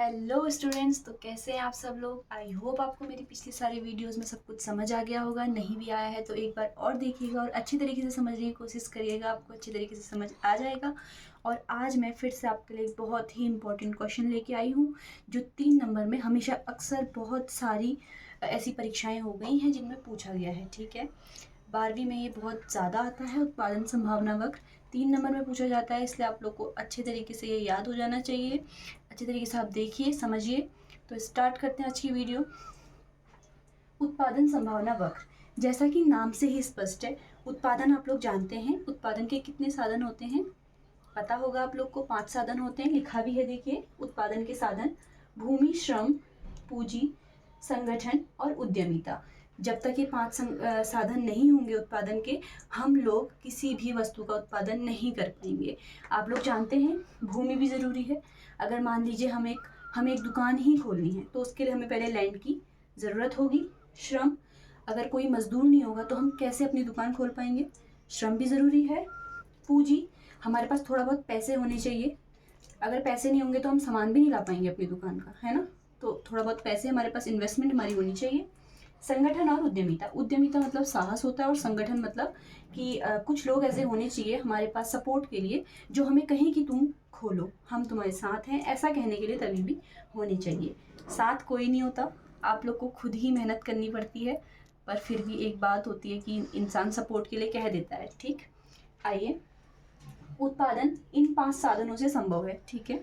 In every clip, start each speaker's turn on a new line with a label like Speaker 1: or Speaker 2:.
Speaker 1: Hello students, तो कैसे हैं आप सब लोग। आई होप आपको मेरी पिछली सारी वीडियोस में सब कुछ समझ आ गया होगा। नहीं भी आया है तो एक बार और देखिएगा और अच्छी तरीके से समझने की कोशिश करिएगा, आपको अच्छी तरीके से समझ आ जाएगा। और आज मैं फिर से आपके लिए एक बहुत ही इंपॉर्टेंट क्वेश्चन लेके आई हूँ, जो 3 नंबर में हमेशा अक्सर बहुत सारी ऐसी परीक्षाएँ हो गई हैं जिनमें पूछा गया है। ठीक है, 12वीं में ये बहुत ज़्यादा आता है, उत्पादन संभावना वक्र 3 नंबर में पूछा जाता है, इसलिए आप लोग को अच्छे तरीके से ये याद हो जाना चाहिए। अच्छे तरीके से आप देखिए, समझिए। तो स्टार्ट करते हैं आज की वीडियो। उत्पादन संभावना वक्र, जैसा कि नाम से ही स्पष्ट है, उत्पादन आप लोग जानते हैं। उत्पादन के कितने साधन होते हैं पता होगा आप लोग को, 5 साधन होते हैं, लिखा भी है देखिए। उत्पादन के साधन: भूमि, श्रम, पूंजी, संगठन और उद्यमिता। जब तक ये 5 साधन नहीं होंगे उत्पादन के, हम लोग किसी भी वस्तु का उत्पादन नहीं कर पाएंगे। आप लोग जानते हैं भूमि भी ज़रूरी है। अगर मान लीजिए हमें एक दुकान ही खोलनी है तो उसके लिए हमें पहले लैंड की ज़रूरत होगी। श्रम, अगर कोई मजदूर नहीं होगा तो हम कैसे अपनी दुकान खोल पाएंगे, श्रम भी ज़रूरी है। पूंजी, हमारे पास थोड़ा बहुत पैसे होने चाहिए। अगर पैसे नहीं होंगे तो हम सामान भी नहीं ला पाएंगे अपनी दुकान का, है ना। तो थोड़ा बहुत पैसे हमारे पास, इन्वेस्टमेंट हमारी होनी चाहिए। संगठन और उद्यमिता, उद्यमिता मतलब साहस होता है, और संगठन मतलब कि कुछ लोग ऐसे होने चाहिए हमारे पास सपोर्ट के लिए, जो हमें कहें कि तुम खोलो, हम तुम्हारे साथ हैं, ऐसा कहने के लिए तभी भी होने चाहिए। साथ कोई नहीं होता, आप लोग को खुद ही मेहनत करनी पड़ती है, पर फिर भी एक बात होती है कि इंसान सपोर्ट के लिए कह देता है। ठीक, आइए। उत्पादन इन 5 साधनों से संभव है। ठीक है,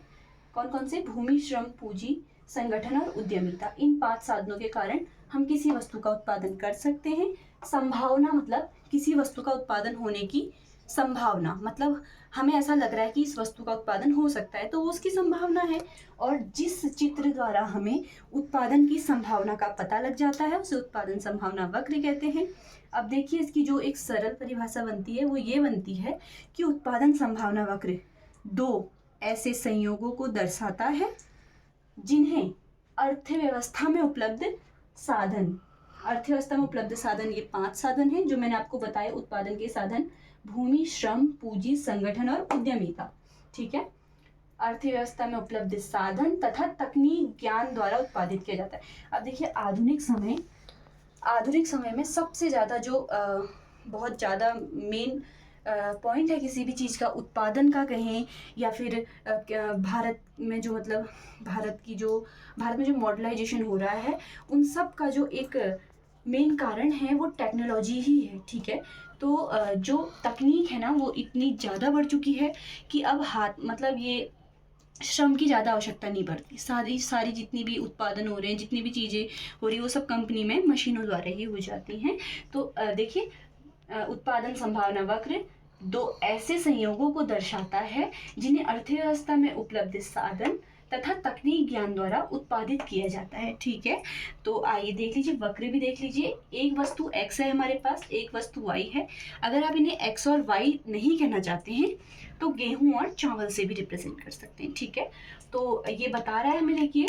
Speaker 1: कौन कौन से? भूमि, श्रम, पूंजी, संगठन और उद्यमिता। इन 5 साधनों के कारण हम किसी वस्तु का उत्पादन कर सकते हैं। संभावना मतलब किसी वस्तु का उत्पादन होने की संभावना, मतलब हमें ऐसा लग रहा है कि इस वस्तु का उत्पादन हो सकता है तो वो उसकी संभावना है। और जिस चित्र द्वारा हमें उत्पादन की संभावना का पता लग जाता है उसे उत्पादन संभावना वक्र कहते हैं। अब देखिए, इसकी जो एक सरल परिभाषा बनती है वो ये बनती है कि उत्पादन संभावना वक्र 2 ऐसे संयोगों को दर्शाता है जिन्हें अर्थव्यवस्था में उपलब्ध साधन, अर्थव्यवस्था में उपलब्ध साधन ये 5 साधन हैं जो मैंने आपको बताए उत्पादन के साधन: भूमि, श्रम, पूंजी, संगठन और उद्यमिता। ठीक है, अर्थव्यवस्था में उपलब्ध साधन तथा तकनीक ज्ञान द्वारा उत्पादित किया जाता है। अब देखिए, आधुनिक समय में सबसे ज़्यादा जो बहुत ज़्यादा मेन पॉइंट है किसी भी चीज़ का, उत्पादन का कहें या फिर भारत में जो, मतलब भारत में जो मॉडर्नाइजेशन हो रहा है, उन सब का जो एक मेन कारण है वो टेक्नोलॉजी ही है। ठीक है, तो जो तकनीक है ना वो इतनी ज़्यादा बढ़ चुकी है कि अब मतलब ये श्रम की ज़्यादा आवश्यकता नहीं पड़ती। सारी जितनी भी उत्पादन हो रहे हैं, जितनी भी चीज़ें हो रही है, वो सब कंपनी में मशीनों द्वारा ही हो जाती हैं। तो देखिए, उत्पादन संभावना वक्र 2 ऐसे संयोगों को दर्शाता है जिन्हें अर्थव्यवस्था में उपलब्ध साधन तथा तकनीक ज्ञान द्वारा उत्पादित किया जाता है। ठीक है, तो आइए देख लीजिए, वक्र भी देख लीजिए। एक वस्तु x है हमारे पास, एक वस्तु y है। अगर आप इन्हें x और y नहीं कहना चाहते हैं तो गेहूं और चावल से भी रिप्रेजेंट कर सकते हैं। ठीक है, तो ये बता रहा है हमें, देखिए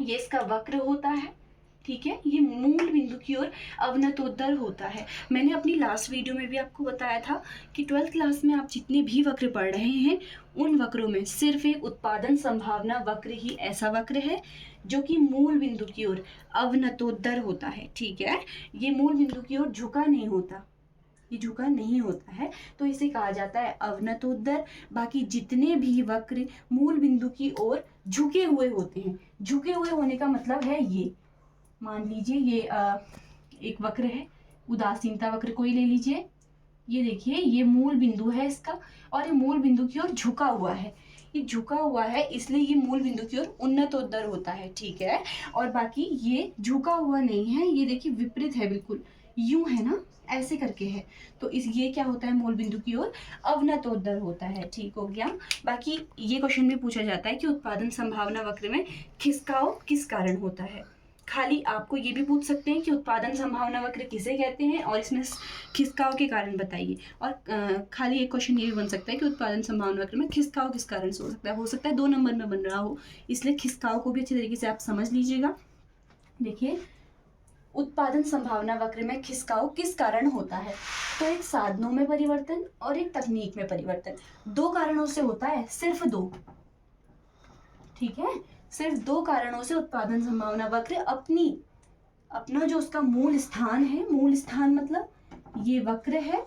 Speaker 1: ये इसका वक्र होता है। ठीक है, ये मूल बिंदु की ओर अवनतोत्तर होता है। मैंने अपनी लास्ट वीडियो में भी आपको बताया था कि 12th क्लास में आप जितने भी वक्र पढ़ रहे हैं उन वक्रों में सिर्फ एक उत्पादन संभावना वक्र ही ऐसा वक्र है जो कि मूल बिंदु की ओर अवनतोत्तर होता है। ठीक है, ये मूल बिंदु की ओर झुका नहीं होता, ये झुका नहीं होता है, तो इसे कहा जाता है अवनतोत्तर। बाकी जितने भी वक्र मूल बिंदु की ओर झुके हुए होते हैं, झुके हुए होने का मतलब है ये, मान लीजिए ये एक वक्र है, उदासीनता वक्र कोई ले लीजिए। ये देखिए, ये मूल बिंदु है इसका, और ये मूल बिंदु की ओर झुका हुआ है। ये झुका हुआ है इसलिए ये मूल बिंदु की ओर उन्नतोत्तर होता है। ठीक है, और बाकी ये झुका हुआ नहीं है, ये देखिए विपरीत है, बिल्कुल यूं है ना, ऐसे करके है, तो ये क्या होता है, मूल बिंदु की ओर अवनतोत्तर होता है। ठीक हो गया। बाकी ये क्वेश्चन भी पूछा जाता है कि उत्पादन संभावना वक्र में खिसकाव किस कारण होता है। खाली आपको ये भी पूछ सकते हैं कि उत्पादन संभावना वक्र किसे कहते हैं और इसमें खिसकाव के कारण बताइए। और खाली एक क्वेश्चन ये भी बन सकता है कि उत्पादन संभावना वक्र में खिसकाव किस कारण से हो सकता है 2 नंबर में बन रहा हो, इसलिए खिसकाव को भी अच्छी तरीके से आप समझ लीजिएगा। देखिए, उत्पादन संभावना वक्र में खिसकाव किस कारण होता है, तो एक साधनों में परिवर्तन और एक तकनीक में परिवर्तन, 2 कारणों से होता है, सिर्फ 2। ठीक है, सिर्फ 2 कारणों से उत्पादन संभावना वक्र अपना जो उसका मूल स्थान है, मूल स्थान मतलब ये वक्र है,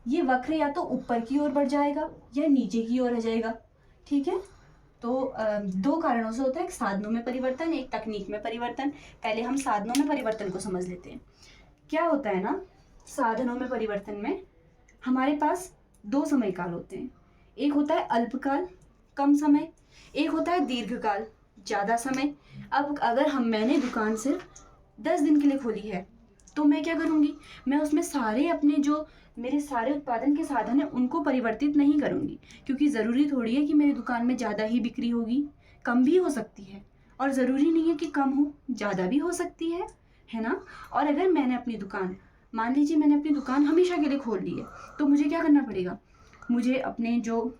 Speaker 1: ये वक्र या तो ऊपर की ओर बढ़ जाएगा या नीचे की ओर आ जाएगा। ठीक है, तो 2 कारणों से होता है, एक साधनों में परिवर्तन, एक तकनीक में परिवर्तन। पहले हम साधनों में परिवर्तन को समझ लेते हैं। क्या होता है ना, साधनों में परिवर्तन में हमारे पास 2 समय काल होते हैं। एक होता है अल्पकाल, कम समय, एक होता है दीर्घकाल, ज़्यादा समय। अब अगर मैंने दुकान सिर्फ 10 दिन के लिए खोली है तो मैं क्या करूँगी, मैं उसमें सारे अपने जो मेरे सारे उत्पादन के साधन हैं उनको परिवर्तित नहीं करूँगी, क्योंकि ज़रूरी थोड़ी है कि मेरी दुकान में ज़्यादा ही बिक्री होगी, कम भी हो सकती है, और ज़रूरी नहीं है कि कम हो, ज़्यादा भी हो सकती है ना। और अगर मैंने अपनी दुकान, मान लीजिए मैंने अपनी दुकान हमेशा के लिए खोल ली है, तो मुझे क्या करना पड़ेगा, मुझे अपने जो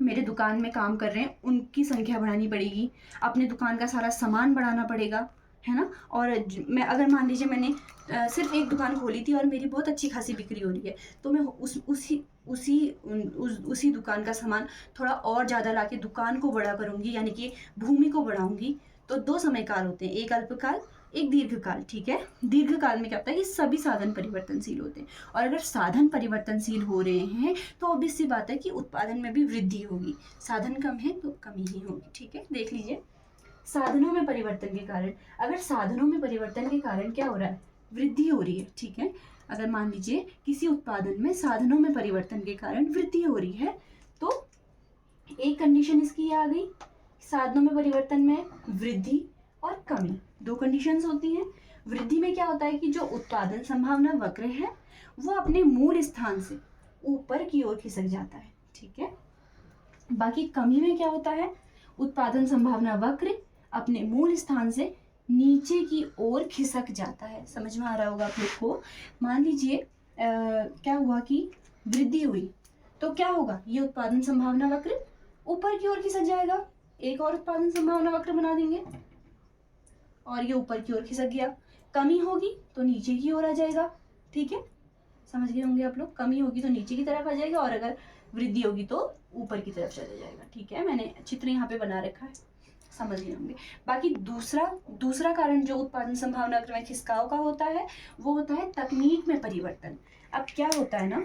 Speaker 1: मेरे दुकान में काम कर रहे हैं उनकी संख्या बढ़ानी पड़ेगी, अपने दुकान का सारा सामान बढ़ाना पड़ेगा, है ना। और मैं अगर मान लीजिए मैंने सिर्फ एक दुकान खोली थी और मेरी बहुत अच्छी खासी बिक्री हो रही है, तो मैं उसी दुकान का सामान थोड़ा और ज़्यादा लाके दुकान को बड़ा करूँगी, यानी कि भूमि को बढ़ाऊँगी। तो 2 समय काल होते हैं, एक अल्पकाल, एक दीर्घकाल। ठीक है, दीर्घकाल में क्या होता है कि सभी साधन परिवर्तनशील होते हैं, और अगर साधन परिवर्तनशील हो रहे हैं तो ऑब्वियस सी बात है कि उत्पादन में भी वृद्धि होगी। साधन कम है तो कमी ही होगी। ठीक है, देख लीजिए साधनों में परिवर्तन के कारण, अगर साधनों में परिवर्तन के कारण क्या हो रहा है, वृद्धि हो रही है। ठीक है, अगर मान लीजिए किसी उत्पादन में साधनों में परिवर्तन के कारण वृद्धि हो रही है, तो एक कंडीशन इसकी आ गई, साधनों में परिवर्तन में वृद्धि और कमी, 2 कंडीशंस होती हैं। वृद्धि में क्या होता है कि जो उत्पादन संभावना वक्र है वो अपने मूल स्थान से ऊपर की ओर खिसक जाता है। ठीक है, बाकी कमी में क्या होता है, उत्पादन संभावना वक्र अपने मूल स्थान से नीचे की ओर खिसक जाता है। समझ में आ रहा होगा आप लोग को। मान लीजिए क्या हुआ कि वृद्धि हुई तो क्या होगा, ये उत्पादन संभावना वक्र ऊपर की ओर खिसक जाएगा, एक और उत्पादन संभावना वक्र बना देंगे और ये ऊपर की ओर खिसक गया। कमी होगी तो नीचे की ओर आ जाएगा। ठीक है, समझ गए होंगे आप लोग, कमी होगी तो नीचे की तरफ आ जाएगा और अगर वृद्धि होगी तो ऊपर की तरफ चला जाएगा। ठीक है, मैंने चित्र यहाँ पे बना रखा है, समझ गए होंगे। बाकी दूसरा कारण जो उत्पादन संभावना वक्र में खिसकाव का होता है वो होता है तकनीक में परिवर्तन। अब क्या होता है ना,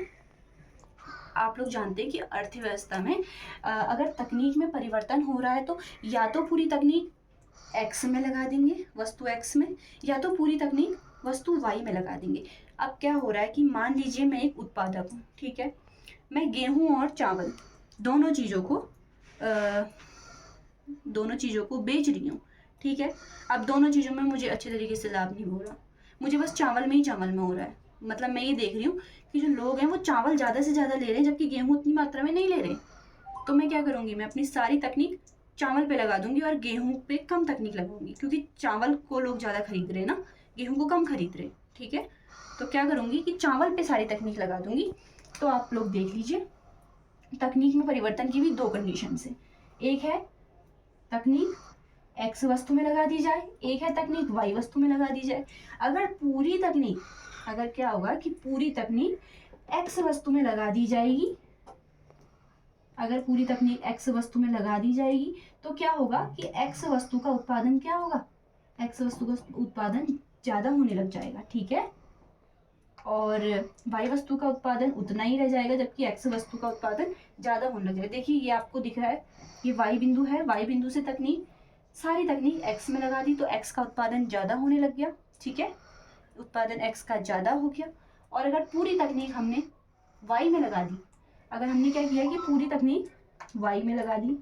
Speaker 1: आप लोग जानते हैं कि अर्थव्यवस्था में अगर तकनीक में परिवर्तन हो रहा है तो या तो पूरी तकनीक एक्स में लगा देंगे, वस्तु एक्स में, या तो पूरी तकनीक वस्तु वाई में लगा देंगे। अब क्या हो रहा है कि मान लीजिए मैं एक उत्पादक हूँ, ठीक है, मैं गेहूँ और चावल दोनों चीज़ों को बेच रही हूँ। ठीक है, अब दोनों चीज़ों में मुझे अच्छे तरीके से लाभ नहीं हो रहा, मुझे बस चावल में हो रहा है। मतलब मैं ये देख रही हूँ कि जो लोग हैं वो चावल ज़्यादा से ज़्यादा ले रहे हैं जबकि गेहूँ उतनी मात्रा में नहीं ले रहे। तो मैं क्या करूँगी, मैं अपनी सारी तकनीक चावल पे लगा दूंगी और गेहूं पे कम तकनीक लगाऊंगी, क्योंकि चावल को लोग ज़्यादा खरीद रहे हैं ना, गेहूं को कम खरीद रहे। ठीक है, तो क्या करूँगी कि चावल पे सारी तकनीक लगा दूंगी। तो आप लोग देख लीजिए, तकनीक में परिवर्तन की भी 2 कंडीशन है, एक है तकनीक एक्स वस्तु में लगा दी जाए, एक है तकनीक वाई वस्तु में लगा दी जाए। अगर क्या होगा कि पूरी तकनीक एक्स वस्तु में लगा दी जाएगी, अगर पूरी तकनीक एक्स वस्तु में लगा दी जाएगी तो क्या होगा कि एक्स वस्तु का उत्पादन क्या होगा, एक्स वस्तु का उत्पादन ज़्यादा होने लग जाएगा। ठीक है, और वाई वस्तु का उत्पादन उतना ही रह जाएगा जबकि एक्स वस्तु का उत्पादन ज़्यादा होने लग जाएगा। देखिए ये आपको दिख रहा है, ये वाई बिंदु है, वाई बिंदु से सारी तकनीक एक्स में लगा दी तो एक्स का उत्पादन ज़्यादा होने लग गया। ठीक है, उत्पादन एक्स का ज़्यादा हो गया। और अगर पूरी तकनीक हमने वाई में लगा दी, अगर हमने क्या किया कि पूरी तकनीक वाई में लगा दी,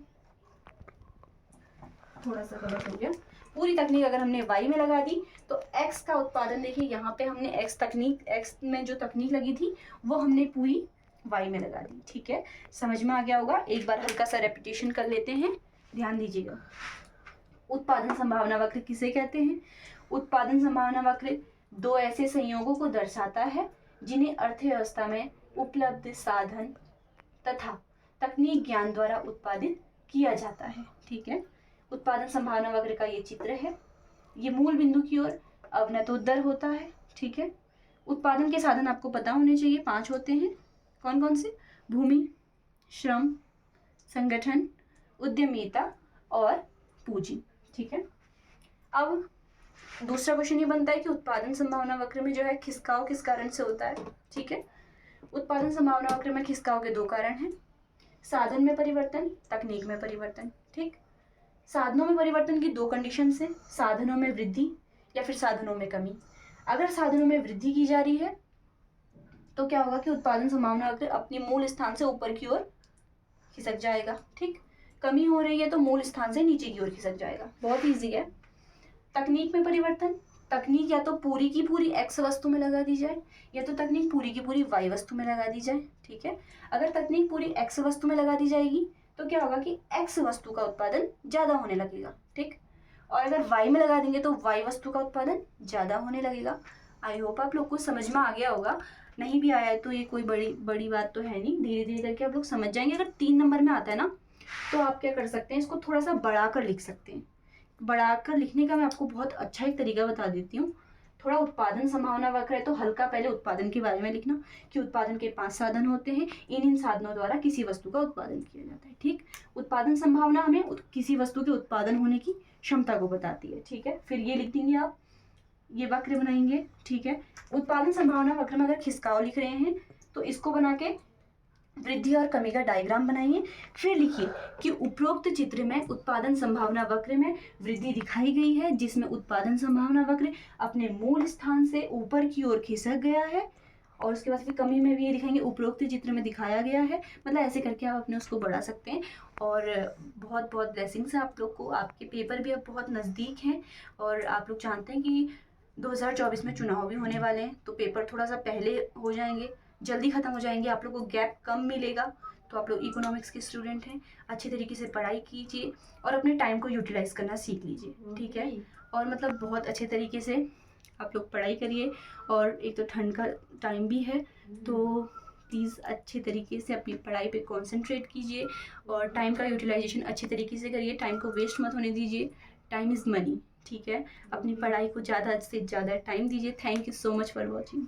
Speaker 1: थोड़ा सा गलत हो गया, पूरी तकनीक अगर हमने वाई में लगा दी तो एक्स का उत्पादन, देखिए यहाँ पे हमने एक्स में जो तकनीक लगी थी वो हमने पूरी वाई में लगा दी। ठीक है, समझ में आ गया होगा। एक बार हल्का सा रेपिटेशन कर लेते हैं, ध्यान दीजिएगा। उत्पादन संभावना वक्र किसे कहते हैं? उत्पादन संभावना वक्र 2 ऐसे संयोगों को दर्शाता है जिन्हें अर्थव्यवस्था में उपलब्ध साधन तथा तकनीक ज्ञान द्वारा उत्पादित किया जाता है। ठीक है, उत्पादन संभावना वक्र का ये चित्र है, ये मूल बिंदु की ओर अवनतोत्तर होता है। ठीक है, उत्पादन के साधन आपको पता होने चाहिए, 5 होते हैं। कौन कौन से? भूमि, श्रम, संगठन, उद्यमिता और पूंजी। ठीक है, अब दूसरा क्वेश्चन ये बनता है कि उत्पादन संभावना वक्र में जो है खिसकाव किस कारण से होता है। ठीक है, उत्पादन संभावना वक्र में खिसकाव के दो कारण हैं, साधन में परिवर्तन, तकनीक में परिवर्तन। ठीक, साधनों में परिवर्तन की दो कंडीशन है, साधनों में वृद्धि या फिर साधनों में कमी। अगर साधनों में वृद्धि की जा रही है तो क्या होगा कि उत्पादन संभावना वक्र अपने मूल स्थान से ऊपर की ओर खिसक जाएगा। ठीक, कमी हो रही है तो मूल स्थान से नीचे की ओर खिसक जाएगा। बहुत ईजी है। तकनीक में परिवर्तन, तकनीक या तो पूरी की पूरी x वस्तु में लगा दी जाए या तो तकनीक पूरी की पूरी y वस्तु में लगा दी जाए। ठीक है, अगर तकनीक पूरी x वस्तु में लगा दी जाएगी तो क्या होगा कि x वस्तु का उत्पादन ज़्यादा होने लगेगा। ठीक, और अगर y में लगा देंगे तो y वस्तु का उत्पादन ज़्यादा होने लगेगा। आई होप आप लोग को समझ में आ गया होगा। नहीं भी आया है तो ये कोई बड़ी बात तो है नहीं, धीरे धीरे करके आप लोग समझ जाएंगे। अगर 3 नंबर में आता है ना तो आप क्या कर सकते हैं, इसको थोड़ा सा बढ़ाकर लिख सकते हैं। बढ़ाकर लिखने का मैं आपको बहुत अच्छा एक तरीका बता देती हूँ। थोड़ा उत्पादन संभावना वक्र है तो हल्का पहले उत्पादन के बारे में लिखना कि उत्पादन के 5 साधन होते हैं, इन साधनों द्वारा किसी वस्तु का उत्पादन किया जाता है। ठीक, उत्पादन संभावना हमें किसी वस्तु के उत्पादन होने की क्षमता को बताती है। ठीक है, फिर ये लिख देंगे आप, ये वक्र बनाएंगे। ठीक है, उत्पादन संभावना वक्र में अगर खिसकाव लिख रहे हैं तो इसको बना के वृद्धि और कमी का डायग्राम बनाइए। फिर लिखिए कि उपरोक्त चित्र में उत्पादन संभावना वक्र में वृद्धि दिखाई गई है जिसमें उत्पादन संभावना वक्र अपने मूल स्थान से ऊपर की ओर खिसक गया है। और उसके बाद फिर कमी में भी ये दिखाएंगे उपरोक्त चित्र में दिखाया गया है। मतलब ऐसे करके आप अपने उसको बढ़ा सकते हैं। और बहुत बहुत ब्लेसिंग्स है आप लोग को, आपके पेपर भी अब बहुत नज़दीक हैं और आप लोग जानते हैं कि 2024 में चुनाव भी होने वाले हैं तो पेपर थोड़ा सा पहले हो जाएंगे, जल्दी ख़त्म हो जाएंगे, आप लोग को गैप कम मिलेगा। तो आप लोग इकोनॉमिक्स के स्टूडेंट हैं, अच्छे तरीके से पढ़ाई कीजिए और अपने टाइम को यूटिलाइज करना सीख लीजिए। ठीक है, और मतलब बहुत अच्छे तरीके से आप लोग पढ़ाई करिए। और एक तो ठंड का टाइम भी है तो प्लीज़ अच्छे तरीके से अपनी पढ़ाई पे कंसंट्रेट कीजिए और टाइम का यूटिलाइजेशन अच्छे तरीके से करिए, टाइम को वेस्ट मत होने दीजिए। Time is money. ठीक है, अपनी पढ़ाई को ज़्यादा से ज़्यादा टाइम दीजिए। Thank you so much for watching.